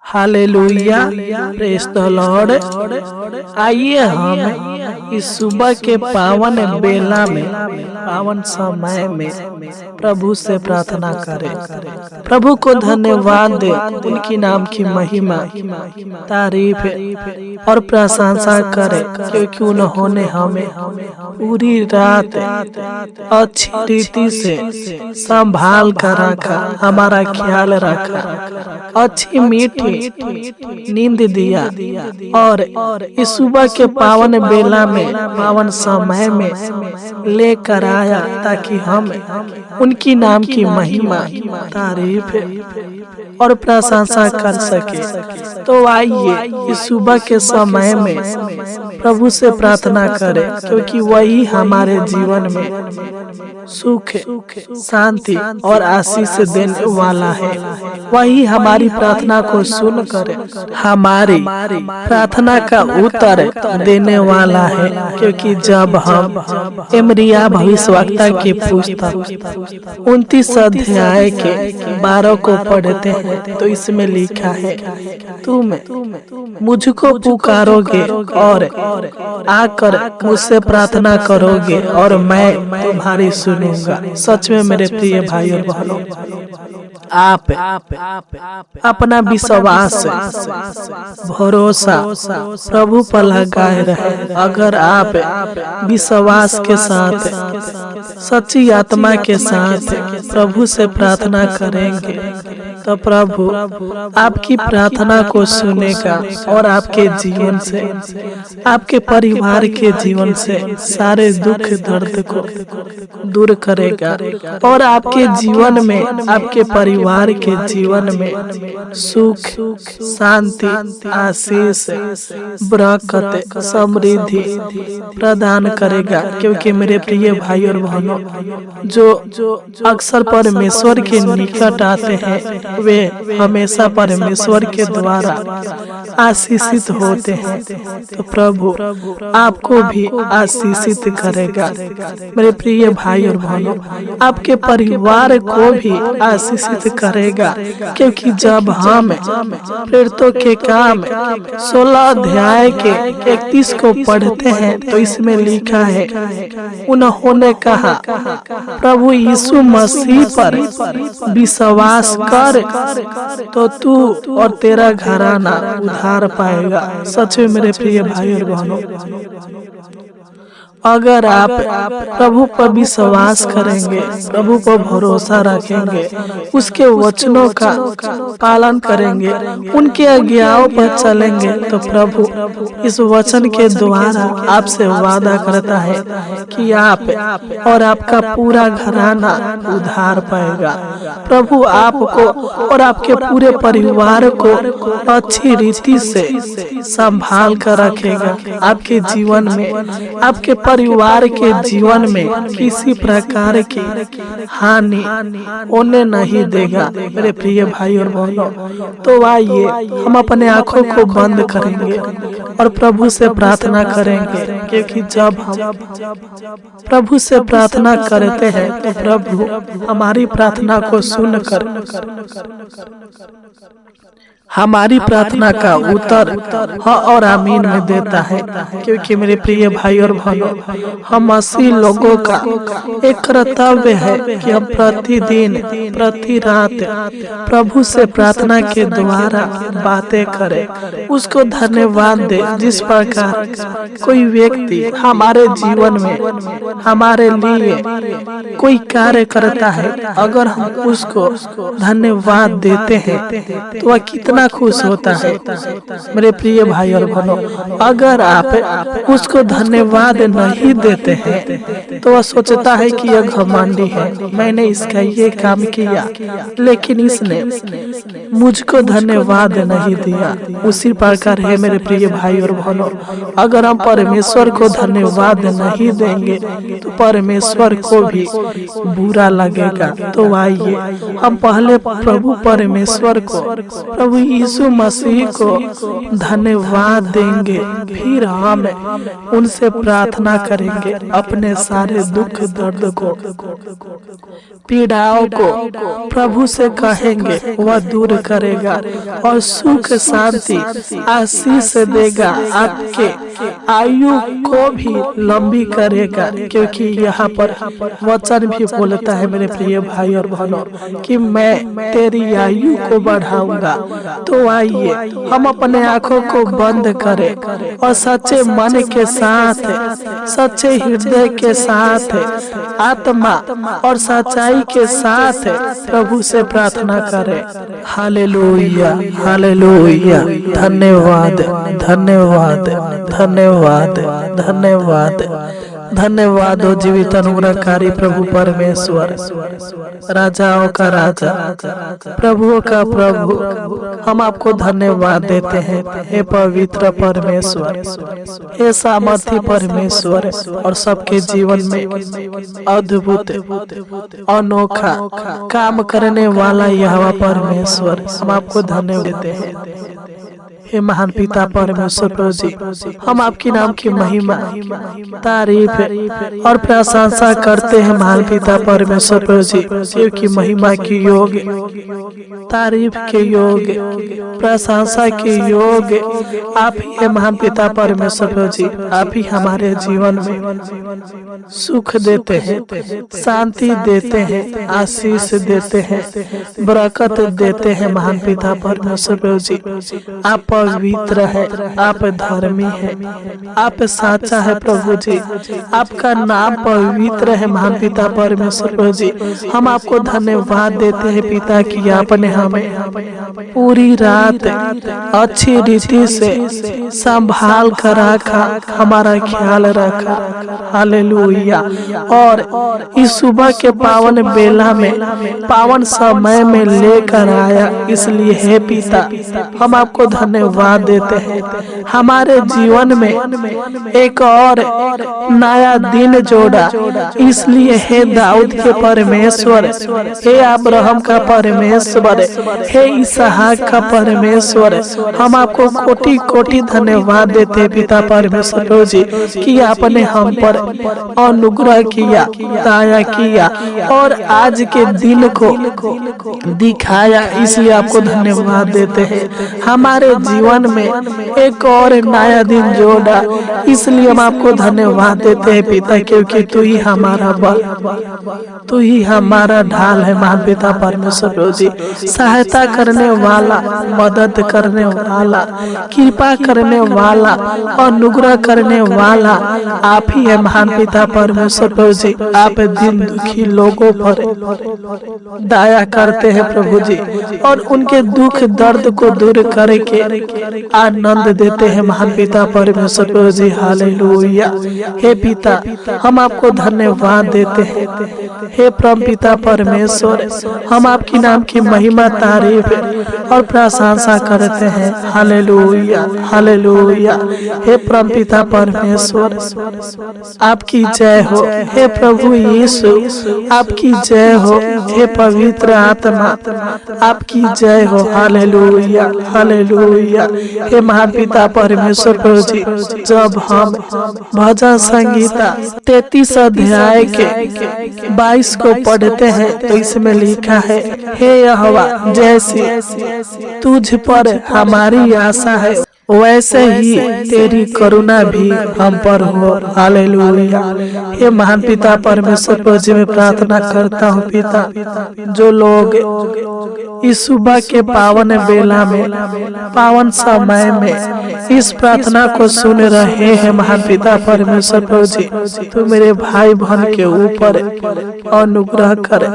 Hallelujah, praise the Lord. आइए हम इस सुबह के पावन बेला में, पावन समय में प्रभु से प्रार्थना करें, प्रभु को धन्यवाद दे, उनकी नाम की महिमा, तारीफ और प्रशंसा करें, क्योंकि उन्होंने हमें पूरी रात अच्छी रीति से संभाल कर रखा, हमारा ख्याल रखा, अच्छी मीठी नींद दिया और इस सुबह के पावन बेला में, पावन समय में लेकर आया ताकि हम उनकी नाम की महिमा, तारीफ और प्रशंसा कर सके। तो आइए इस सुबह के समय में प्रभु से प्रार्थना करें, क्योंकि वही हमारे जीवन में सुख, शांति और आशीष देने वाला है। वही हमारी प्रार्थना को सुनकर हमारी प्रार्थना का उत्तर देने वाला है। क्योंकि जब हम एमरिया भविष्यवक्ता की पुस्तक 29 अध्याय के 12 को पढ़ते हैं तो इसमें लिखा है, तुम मुझको पुकारोगे और आकर मुझसे प्रार्थना करोगे और मैं तुम्हारी सुनूंगा। सच में मेरे प्रिय भाई और बहनों, आप अपना विश्वास, भरोसा प्रभु पर लगाए रहे। अगर आप विश्वास के साथ, सच्ची आत्मा के साथ प्रभु से प्रार्थना करेंगे तो प्रभु आपकी प्रार्थना को सुनेगा और आपके जीवन से, आपके परिवार के जीवन से सारे दुख दर्द को दूर करेगा और आपके जीवन में, आपके परिवार के जीवन में सुख, शांति, आशीष, बरकत, समृद्धि प्रदान करेगा। क्योंकि मेरे प्रिय भाई और बहनों, जो अक्सर परमेश्वर के निकट आते हैं वे हमेशा परमेश्वर के द्वारा आशीषित होते हैं। तो प्रभु आपको भी आशीषित करेगा। मेरे प्रिय भाई और बहनों, आपके परिवार को भी आशीषित करेगा। क्योंकि जब हम प्रेरितों के काम 16 अध्याय के 31 को पढ़ते हैं तो इसमें लिखा है, उन्होंने कहा, प्रभु यीशु मसीह पर विश्वास कर तो तू और तेरा घराना उद्धार पाएगा। सच में मेरे प्रिय भाई और बहनों, अगर आप प्रभु पर विश्वास करेंगे, प्रभु पर भरोसा रखेंगे, उसके वचनों का पालन करेंगे, उनके आज्ञाओं पर चलेंगे, तो प्रभु इस वचन के द्वारा आपसे वादा करता है कि आप और आपका पूरा घराना उद्धार पाएगा। प्रभु आपको और आपके पूरे परिवार को अच्छी रीति से संभाल कर रखेगा। आपके जीवन में, आपके परिवार के जीवन में किसी प्रकार की हानि होने नहीं देगा। मेरे प्रिय भाई और बहनों, तो आइए हम अपने आंखों को बंद करेंगे और प्रभु से प्रार्थना करेंगे। क्योंकि जब हम प्रभु से प्रार्थना करते हैं तो प्रभु हमारी प्रार्थना को सुनकर हमारी प्रार्थना का उत्तर हाँ और आमीन में देता है। क्योंकि मेरे प्रिय भाई और बहनों, हम मसीह लोगों का एक कर्तव्य है कि हम प्रतिदिन, प्रति रात प्रभु से प्रार्थना के द्वारा बातें करें, उसको धन्यवाद दे। जिस प्रकार कोई व्यक्ति हमारे जीवन में हमारे लिए कोई कार्य करता है, अगर हम उसको धन्यवाद देते हैं तो वह कितना खुश होता है। मेरे प्रिय भाई और बहनों, अगर आप उसको धन्यवाद नहीं देते हैं तो वह सोचता है कि यह घमंडी है, मैंने इसका ये काम किया लेकिन इसने मुझको धन्यवाद नहीं दिया। उसी प्रकार है मेरे प्रिय भाई और बहनों, अगर हम परमेश्वर को धन्यवाद नहीं देंगे तो परमेश्वर को भी बुरा लगेगा। तो आइए हम पहले प्रभु परमेश्वर को, प्रभु यीशु मसीह को धन्यवाद देंगे, फिर हम उनसे प्रार्थना करेंगे, अपने सारे दुख दर्द को, पीड़ाओं को प्रभु से कहेंगे, वह दूर करेगा और सुख शांति आशीष देगा, आपके आयु को भी लंबी करेगा। क्योंकि यहाँ पर वचन भी बोलता है मेरे प्रिय भाई और बहनों कि मैं तेरी आयु को बढ़ाऊंगा। तो आइए हम अपने आंखों को बंद करें और सच्चे मन के साथ, सच्चे हृदय के साथ, आत्मा और सच्चाई के साथ प्रभु से प्रार्थना करें। Hallelujah, hallelujah. धन्यवाद, धन्यवाद, धन्यवाद, धन्यवाद, धन्यवाद हो जीवित अनुग्रहकारी प्रभु परमेश्वर, राजाओं का राजा, प्रभुओं का प्रभु। हम आपको धन्यवाद देते हैं हे पवित्र परमेश्वर, हे सामर्थी परमेश्वर, और सबके जीवन में अद्भुत अनोखा काम करने वाला यहोवा परमेश्वर, हम आपको धन्यवाद देते हैं। हे महान पिता परमेश्वर प्रभु जी, हम आपके नाम की महिमा, तारीफ और प्रशंसा करते हैं महान पिता परमेश्वर प्रभु जी, क्योंकि महिमा के योग, तारीफ के योग, प्रशंसा के योग आप ही है महान पिता परमेश्वर प्रभु जी। आप ही हमारे जीवन में सुख देते हैं, शांति देते हैं, आशीष देते हैं, बरकत देते हैं महान पिता परमेश्वर प्रभु जी। आप पवित्र है, आप धर्मी है, आप साचा है प्रभु जी, आपका नाम पवित्र है महान पिता परमेश्वर प्रभु जी। हम आपको धन्यवाद देते हैं पिता कि आपने हमें पूरी रात अच्छी रीति से संभाल कर रखा, हमारा ख्याल रखा। हालेलुया। और इस सुबह के पावन बेला में, पावन समय में लेकर आया, इसलिए हे पिता हम आपको धन्यवाद देते हैं। हमारे जीवन में एक और नया दिन जोड़ा, इसलिए हे दाऊद के परमेश्वर, हे अब्राहम का परमेश्वर, हे इसहाक का परमेश्वर, हम आपको कोटि कोटि धन्यवाद देते हैं पिता परमेश्वर प्रभु जी कि आपने हम पर अनुग्रह किया, दया किया और आज के दिन को दिखाया, इसलिए आपको धन्यवाद देते हैं। हमारे जीवन में एक और नया दिन जोड़ा, इसलिए हम आपको धन्यवाद देते हैं पिता, क्योंकि तू ही हमारा बल, तू ही हमारा ढाल है महान पिता परमेश्वर प्रभु जी। सहायता करने वाला, मदद करने वाला, कृपा करने वाला, अनुग्रह करने वाला आप ही है महान पिता परमेश्वर प्रभु जी। आप दिन दुखी लोगों पर दया करते हैं प्रभु जी, और उनके दुख दर्द को दूर करके आनंद देते हैं महान पिता परमेश्वर प्रभु जी। हालेलुया। हे पिता हम आपको धन्यवाद देते हैं। हे परम पिता परमेश्वर, हम आपकी नाम की महिमा, तारीफ और प्रशंसा करते हैं। Hallelujah, hallelujah. हे परम पिता परमेश्वर, आपकी जय हो। हे प्रभु यीशु, आपकी जय हो। हे पवित्र आत्मा, आपकी जय हो। Hallelujah, hallelujah. हे महान पिता परमेश्वर प्रभु जी, जब हम भजन संगीता 33 अध्याय के 22 को पढ़ते हैं तो इसमें लिखा है, हे यहोवा, जैसी तुझ पर हमारी आशा है वैसे ही तेरी करुणा भी हम पर हो। हालेलुया। हे महान पिता परमेश्वर प्रभु जी, मैं प्रार्थना करता हूँ पिता, जो लोग इस सुबह के पावन बेला में, पावन समय में इस प्रार्थना को सुन रहे हैं महान पिता परमेश्वर प्रभु जी, तू मेरे भाई बहन के ऊपर अनुग्रह कर,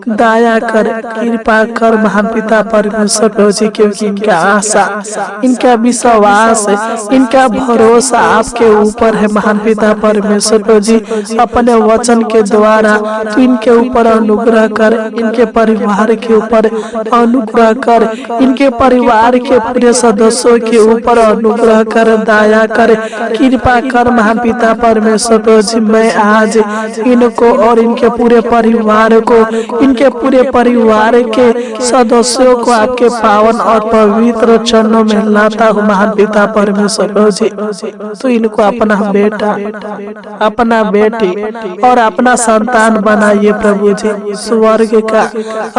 दया कर, कृपा कर महान पिता परमेश्वर प्रभु जी, क्योंकि इनका आशा, इनका विश्वास, इनका भरोसा आपके ऊपर है महान पिता परमेश्वर प्रभु जी। अपने वचन के द्वारा तू इनके ऊपर अनुग्रह कर, इनके परिवार के ऊपर अनुग्रह कर, इनके परिवार के पूरे सदस्यों के ऊपर अनुग्रह कर, दया कर, कृपा कर महान पिता परमेश्वर प्रभु जी। मैं आज इनको और इनके पूरे परिवार को, इनके पूरे परिवार के सदस्यों को आपके पावन और पवित्र चरणों में लाता हूँ महान पिता परमेश्वर प्रभु जी, तू इनको अपना बेटा, अपना बेटी और अपना संतान बनाइए प्रभु जी, स्वर्ग का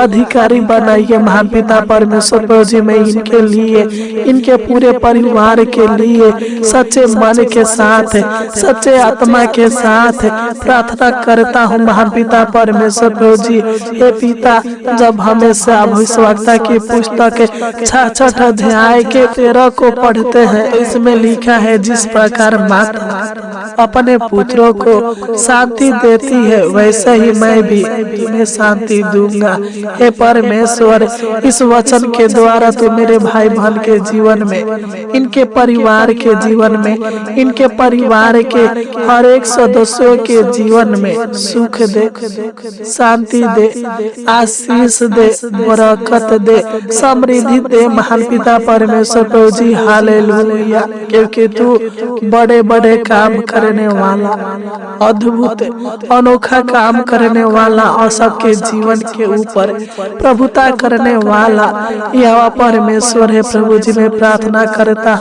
अधिकारी बनाइए महान पिता परमेश्वर प्रभु जी। मैं इनके लिए, इनके पूरे परिवार के लिए सच्चे मन के साथ, सच्चे आत्मा के साथ प्रार्थना करता हूँ महान पिता परमेश्वर प्रभु जी। हे पिता, जब हमेशा भविष्यवक्ता की पुस्तक 66 अध्याय के 13 को पढ़ते हैं, इसमें लिखा है, जिस प्रकार माता अपने पुत्रों को शांति देती है, वैसे ही मैं भी तुम्हें शांति दूंगा। हे परमेश्वर, इस वचन के द्वारा तू मेरे भाई बहन के जीवन में, इनके परिवार के जीवन में, इनके परिवार के हर एक सदस्यों के जीवन में सुख दे, शांति दे, आशीष दे, बरकत दे, समृद्धि दे महान पिता परमेश्वर प्रभु जी। हालेलुया। क्योंकि तू बड़े बड़े काम करने वाला, अद्भुत अनोखा काम करने वाला और सबके जीवन के ऊपर प्रभुता करने वाला यह परमेश्वर है प्रभु जी। मैं प्रार्थना करता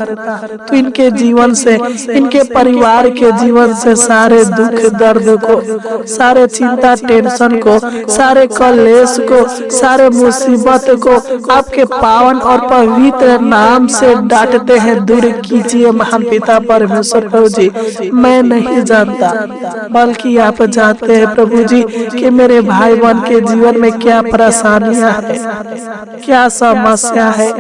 तू इनके जीवन से, इनके परिवार के जीवन से सारे दुख दर्द को, सारे चिंता टेंशन को, सारे कलेश को, सारे मुसीबत को आपके पावन और पवित्र नाम से डांटते हैं, दूर कीजिए महान पिता परमेश्वर प्रभु जी। मैं नहीं जानता, बल्कि आप जानते हैं प्रभु जी कि मेरे भाई बहन के जीवन में क्या परेशानियां है, क्या समस्या है,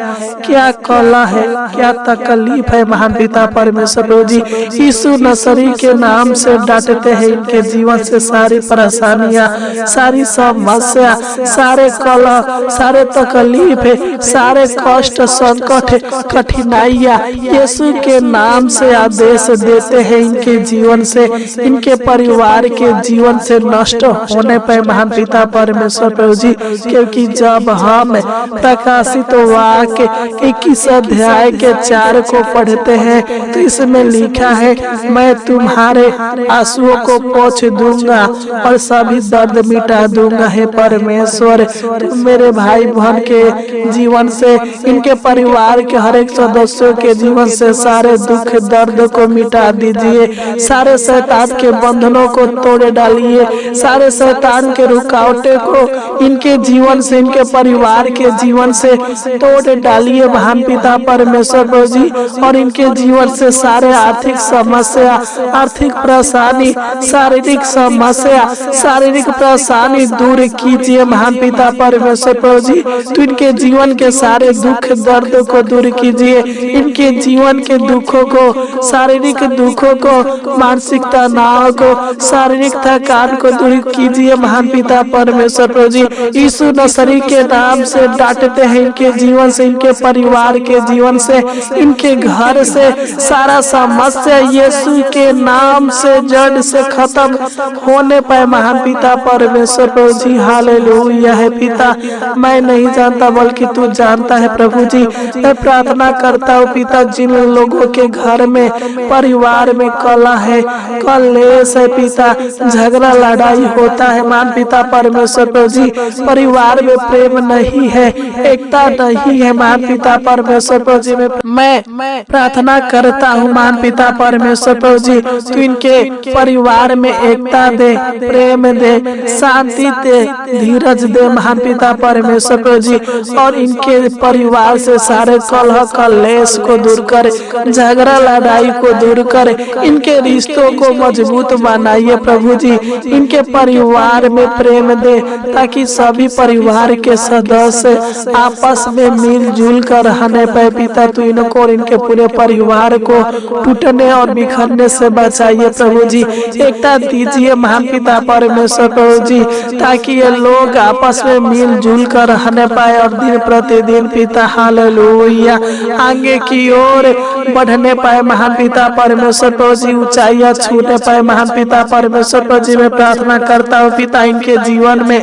क्या कला है, क्या तकलीफ है महान पिता परमेश्वर प्रभु जी। यीशु नसरी के नाम से डांटते हैं इनके जीवन से सारी परेशानियां, सारी समस्या, सारे कला, सारे तकलीफ, सारे कष्ट, संकट, कठिनाइयां यीशु के नाम से आदेश देते हैं इनके जीवन से, इनके परिवार के जीवन से नष्ट होने पर महान पिता परमेश्वर प्रभु जी। क्योंकि जब हम प्रकाशित वाक्य 21 अध्याय के 4 को पढ़ते हैं तो इसमें लिखा है, मैं तुम्हारे आंसुओं को पोंछ दूंगा और सभी दर्द मिटा दूंगा। हे परमेश्वर, तुम मेरे भाई बहन के जीवन से, इनके परिवार के हर एक सदस्यों के जीवन से सारे दुख दर्द को मिटा दीजिए, सारे शैतान के बंधनों को तोड़ डालिए, सारे शैतान के रुकावटें को इनके जीवन से, इनके परिवार के जीवन से तोड़ डालिए महान पिता परमेश्वर प्रभु जी। और इनके जीवन से सारे आर्थिक समस्या, आर्थिक परेशानी, शारीरिक समस्या, शारीरिक परेशानी दूर कीजिए महान पिता परमेश्वर प्रभु जी। तो इनके जीवन के सारे दुख दर्द को दूर कीजिए, इनके जीवन के दुखों को, शारीरिक दुखों को, मानसिक तनाव को, शारीरिक थकान को दूर कीजिए महान पिता परमेश्वर प्रभु जी। यीशु नसरी के नाम से डांटते हैं इनके जीवन से, इनके परिवार के जीवन से, इनके घर से सारा समस्या यीशु के नाम से जड़ से खत्म होने पर महान पिता परमेश्वर प्रभु जी। हालेलुया। है पिता, मैं नहीं जानता बल्कि तू जानता है प्रभु जी। मैं प्रार्थना करता हूँ पिता, जिन लोगों के घर में, परिवार में कला है, कलेश है पिता, झगड़ा लड़ाई होता है मान पिता परमेश्वर प्रभु जी, परिवार में प्रेम नहीं है, एकता नहीं है मान पिता परमेश्वर प्रभु जी। मैं प्रार्थना करता हूँ मान पिता परमेश्वर प्रभु जी, तू इनके परिवार में एकता दे, प्रेम दे, शांति दे, धीरज दे महान पिता परमेश्वर प्रभु जी। और इनके परिवार से सारे कलह कलेश को दूर कर, झगड़ा लड़ाई को दूर कर, इनके रिश्तों को मजबूत बनाइए प्रभु जी। इनके परिवार में प्रेम दे ताकि सभी परिवार के सदस्य आपस में मिलजुल कर रहने पाए पिता। तू इनको और इनके पूरे परिवार को टूटने और बिखरने से बचाइए प्रभु जी। एकता दीजिए महान पिता परमेश्वर प्रभु जी, ताकि ये लोग आपस में मिलजुल कर रहने पाए और दिन प्रतिदिन पिता हालेलुया आगे की ओर बढ़ने पाए महान पिता परमेश्वर प्रभु जी, ऊंचाइयां छूने पाए महान पिता परमेश्वर प्रभु जी। मैं प्रार्थना करता हूँ पिता, इनके जीवन में,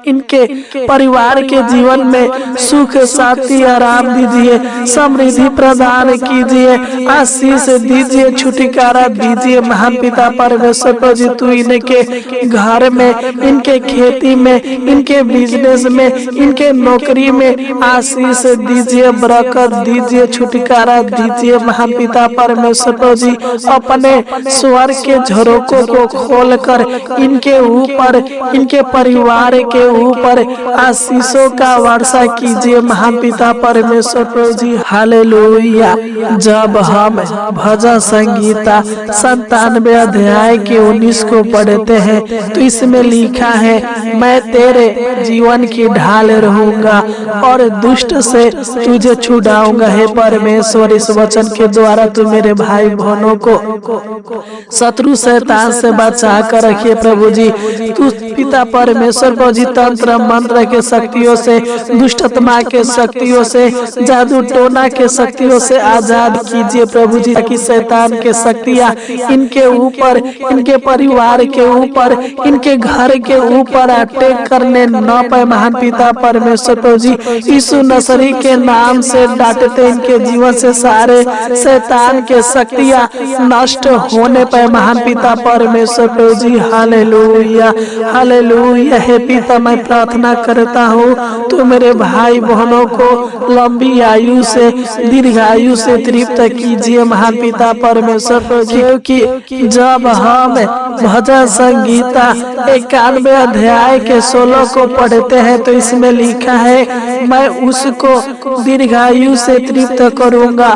इनके परिवार के जीवन में सुख शांति आराम दीजिए, समृद्धि प्रदान कीजिए, आशीष दीजिए, छुटकारा दीजिए महान पिता परमेश्वर प्रभु जी। तू इनके घर में, इनके खेती में, इनके बिजनेस में, इनके नौकरी में आशीष दीजिए, बरकत दीजिए, छुटकारा दीजिए महान पिता परमेश्वर प्रभु जी। अपने स्वर्ग के झरोकों को खोलकर इनके ऊपर, इनके परिवार के ऊपर आशीषों का वर्षा कीजिए महान पिता परमेश्वर प्रभु जी। हालेलुया। जब हम भजन संगीता 97 अध्याय के 19 को पढ़ते हैं तो इसमें लिखा है, मैं तेरे जीवन की ढाल रहूंगा और दुष्ट से तुझे छुड़ाऊंगा। हे परमेश्वर, इस वचन के द्वारा तू मेरे भाई बहनों को शत्रु शैतान से बचा कर रखिए प्रभु जी। तू पिता परमेश्वर प्रभु जी तंत्र मंत्र के शक्तियों से, दुष्टत्मा के शक्तियों से, जादू टोना के शक्तियों से आजाद कीजिए प्रभु जी, ताकि शैतान के शक्तियां इनके ऊपर, इनके परिवार के ऊपर, इनके घर के ऊपर अटैक करने न पाए महान पिता परमेश्वर प्रभु जी। यीशु नसरी के नाम से डांटते इनके जीवन से सारे शैतान के शक्तियां नष्ट होने पाए महान पिता परमेश्वर प्रभु जी। Hallelujah, hallelujah. हे पिता, मैं प्रार्थना करता हूँ तो मेरे भाई बहनों को लंबी आयु से, दीर्घ आयु से तृप्त कीजिए महान पिता परमेश्वर प्रभु जी। क्योंकि जब हम भजन संगीता 91 अध्याय के 16 को पढ़ते हैं तो इसमें लिखा है, मैं उसको दीर्घायु से तृप्त करूंगा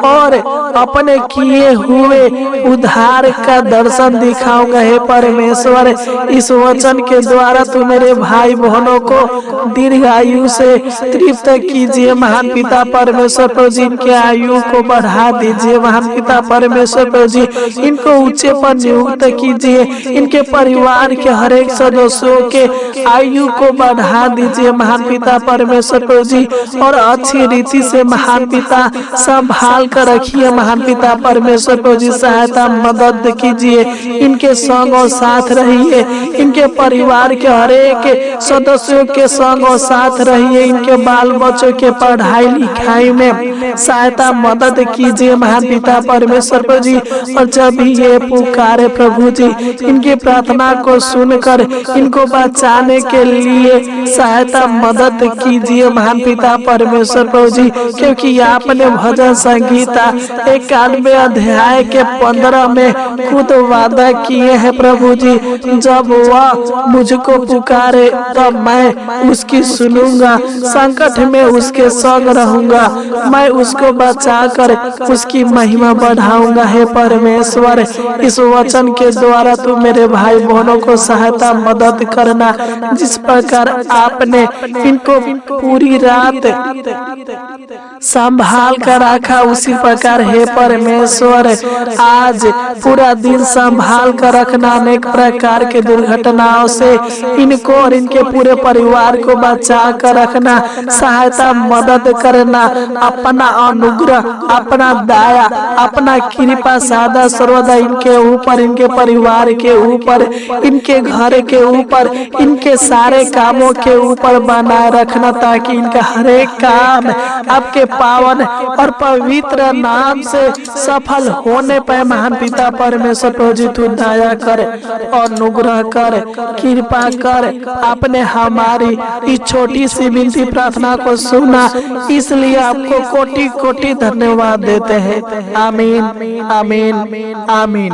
और अपने किए हुए उद्धार का दर्शन दिखाऊंगा। हे परमेश्वर, इस वचन के द्वारा तू मेरे भाई बहनों को दीर्घायु से तृप्त कीजिए महान पिता परमेश्वर प्रभु जी। इनके आयु को बढ़ा दीजिए महान पिता परमेश्वर प्रभु जी। इनको ऊंचे पर नियुक्त कीजिए। इनके परिवार के हर एक सदस्यों के आयु को बढ़ा दीजिए महान पिता परमेश्वर प्रभु जी, और अच्छी रीति से महान पिता संभाल कर रखिए महान पिता परमेश्वर प्रभु जी। सहायता मदद कीजिए, इनके संग और साथ रहिए, इनके परिवार के हर एक सदस्यों के संग और साथ रहिए, इनके बाल बच्चों के पढ़ाई लिखाई में सहायता मदद कीजिए महान पिता परमेश्वर प्रभु जी। और जब भी ये पुकारे प्रभु जी, इनकी प्रार्थना को सुनकर इनको बचाने के लिए सहायता मदद कीजिए महान पिता परमेश्वर प्रभु जी। क्योंकि आपने भजन संगीता 91 अध्याय के 15 में खुद वादा किए हैं प्रभु जी, जब वह मुझको पुकारे तब मैं उसकी सुनूंगा, संकट में उसके संग रहूंगा, मैं उसको बचाकर उसकी महिमा बढ़ाऊंगा। हे परमेश्वर, इस वचन के द्वारा तू मेरे भाई बहनों को सहायता मदद करना। जिस प्रकार आपने इनको पूरी रात संभाल कर रखा, उसी प्रकार हे परमेश्वर आज पूरा दिन संभाल कर रखना। अनेक प्रकार के दुर्घटनाओं से इनको और इनके पूरे परिवार को बचा कर रखना, सहायता मदद करना। अपना अनुग्रह, अपना दया, अपना कृपा सदा सर्वदा इनके ऊपर, इनके परिवार के ऊपर, इनके घर के ऊपर, इनके सारे कामों के ऊपर बनाए रखना, ताकि इनका हर एक काम आपके पावन और पवित्र नाम से सफल होने पाए महान पिता परमेश्वर प्रभु जी। तू दया कर, अनुग्रह कर, कृपा कर। आपने हमारी इस छोटी सी विनती प्रार्थना को सुना, इसलिए आपको कोटि कोटि धन्यवाद देते हैं। आमीन, आमीन, आमीन।